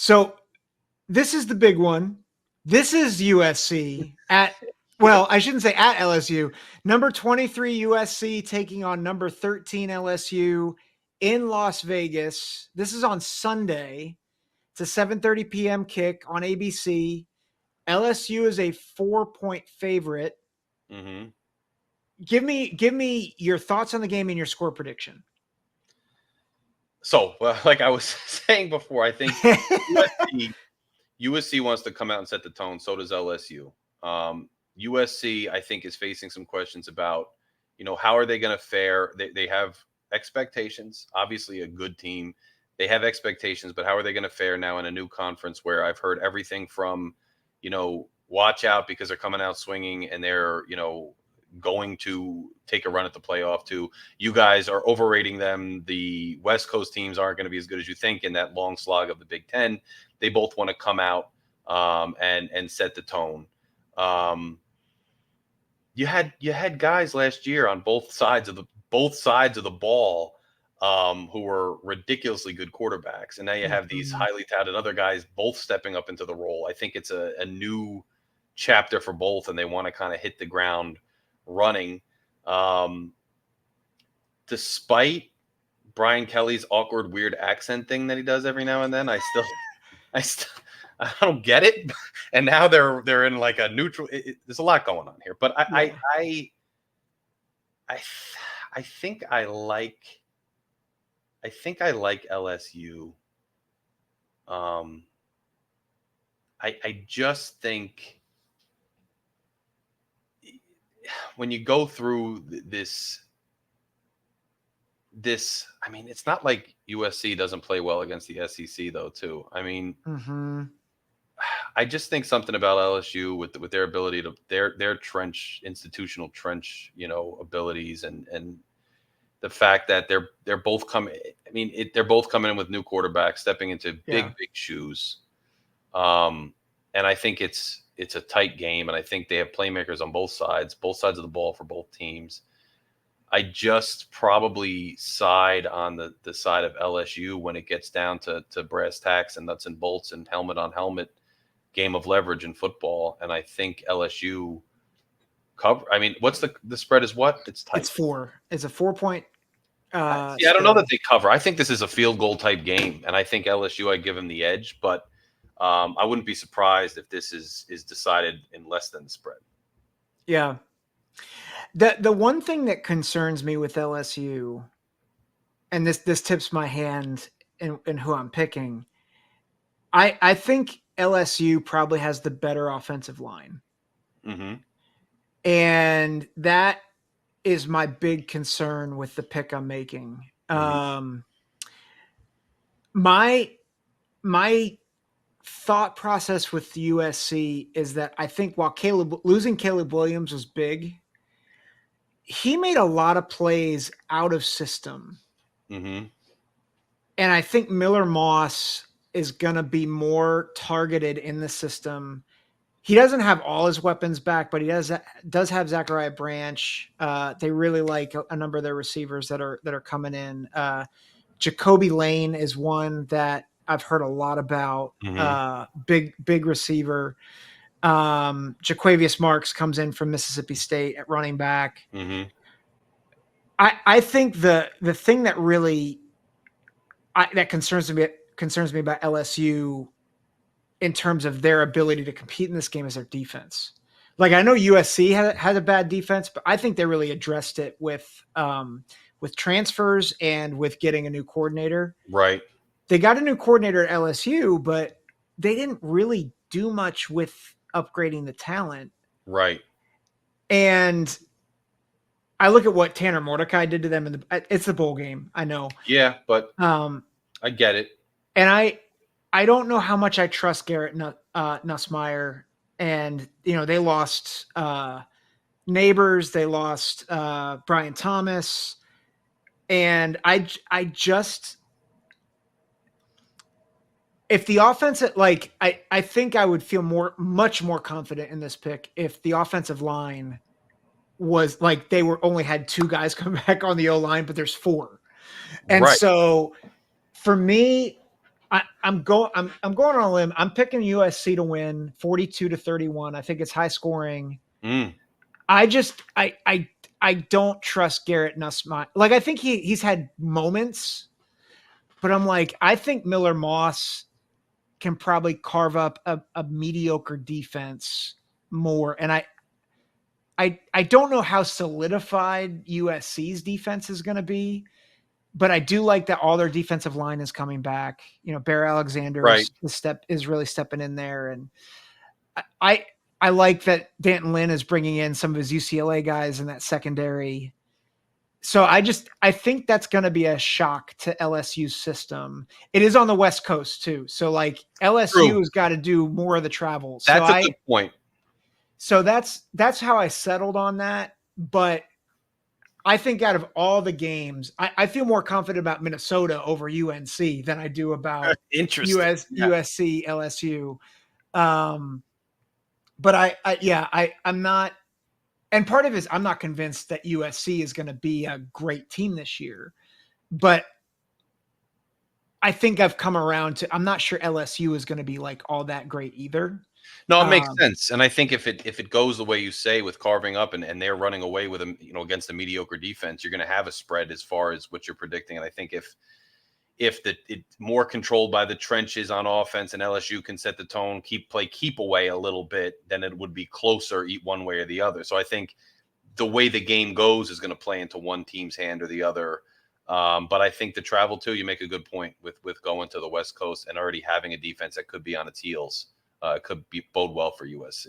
So this is the big one. This is USC at, well, I shouldn't say at LSU. Number 23 USC taking on number 13 LSU in Las Vegas. This is on Sunday. It's a 7:30 p.m. kick on ABC. LSU is a 4-point favorite. Mm-hmm. Give me your thoughts on the game and your score prediction. So, well, like I was saying before, I think USC wants to come out and set the tone. So does LSU. USC, I think, is facing some questions about, how are they going to fare? They have expectations. Obviously, a good team. They have expectations, but how are they going to fare now in a new conference where I've heard everything from, watch out because they're coming out swinging and they're, going to take a run at the playoff, to you guys are overrating them. The West Coast teams aren't going to be as good as you think in that long slog of the Big Ten. They both want to come out and set the tone. You had guys last year on both sides of the ball who were ridiculously good quarterbacks, and now you have these highly touted other guys both stepping up into the role. I think it's a new chapter for both, and they want to kind of hit the ground running. Despite Brian Kelly's awkward, weird accent thing that he does every now and then, I don't get it. And now they're in like a neutral. There's a lot going on here, but I think I like LSU. I just think when you go through this, I mean, it's not like USC doesn't play well against the SEC though, too. I mean, I just think something about LSU with their ability to their institutional trench, abilities and the fact that they're both coming. I mean, they're both coming in with new quarterbacks, stepping into big shoes. And I think it's a tight game, and I think they have playmakers on both sides of the ball for both teams. I just probably side on the side of LSU when it gets down to brass tacks and nuts and bolts and helmet on helmet game of leverage in football. And I think LSU cover. I mean, what's the spread is what? It's tight. It's 4. It's a 4-point. I don't know that they cover. I think this is a field goal type game, and I think LSU, I give them the edge, but I wouldn't be surprised if this is decided in less than the spread. Yeah. The one thing that concerns me with LSU, and this tips my hand in who I'm picking, I think LSU probably has the better offensive line. Mm-hmm. And that is my big concern with the pick I'm making. Mm-hmm. My thought process with USC is that I think while losing Caleb Williams was big, he made a lot of plays out of system. Mm-hmm. And I think Miller Moss is going to be more targeted in the system. He doesn't have all his weapons back, but he does have Zachariah Branch. They really like a number of their receivers that are coming in. Jacoby Lane is one that I've heard a lot about. Mm-hmm. Big receiver. Jaquavius Marks comes in from Mississippi State at running back. Mm-hmm. I think the thing that really that concerns me about LSU in terms of their ability to compete in this game is their defense. Like, I know USC had a bad defense, but I think they really addressed it with transfers and with getting a new coordinator. Right. They got a new coordinator at LSU, but they didn't really do much with upgrading the talent. Right. And I look at what Tanner Mordecai did to them it's the bowl game. I know. Yeah, but I get it. And I don't know how much I trust Garrett Nussmeier. And, they lost Neighbors. They lost Brian Thomas. And I just, if the offense, I think I would feel much more confident in this pick if the offensive line was like they only had 2 guys come back on the O-line, but there's 4. And so for me, I'm going on a limb. I'm picking USC to win 42-31. I think it's high scoring. Mm. I just I don't trust Garrett Nussmeier. Like I think he's had moments, but I'm like I think Miller Moss can probably carve up a mediocre defense more. And I don't know how solidified USC's defense is going to be, but I do like that all their defensive line is coming back. You know, Bear Alexander Right. is really stepping in there, and I I like that Danton Lynn is bringing in some of his UCLA guys in that secondary. So I think that's going to be a shock to LSU's system. It is on the West Coast too, so like LSU True. has got to do more of the travel. That's a good point. So that's how I settled on that. But I think out of all the games, I feel more confident about Minnesota over UNC than I do about Interesting. Yeah. USC LSU. Um, but I'm not, and part of it is I'm not convinced that USC is going to be a great team this year. But I think I've come around to I'm not sure LSU is going to be like all that great either. No, it makes Um, sense. And I think if it goes the way you say with carving up and they're running away with them, against a mediocre defense, you're going to have a spread as far as what you're predicting. And I think if it's more controlled by the trenches on offense and LSU can set the tone, keep away a little bit, then it would be closer eat one way or the other. So I think the way the game goes is going to play into one team's hand or the other. But I think the travel too, you make a good point with going to the West Coast and already having a defense that could be on its heels, could bode well for USC.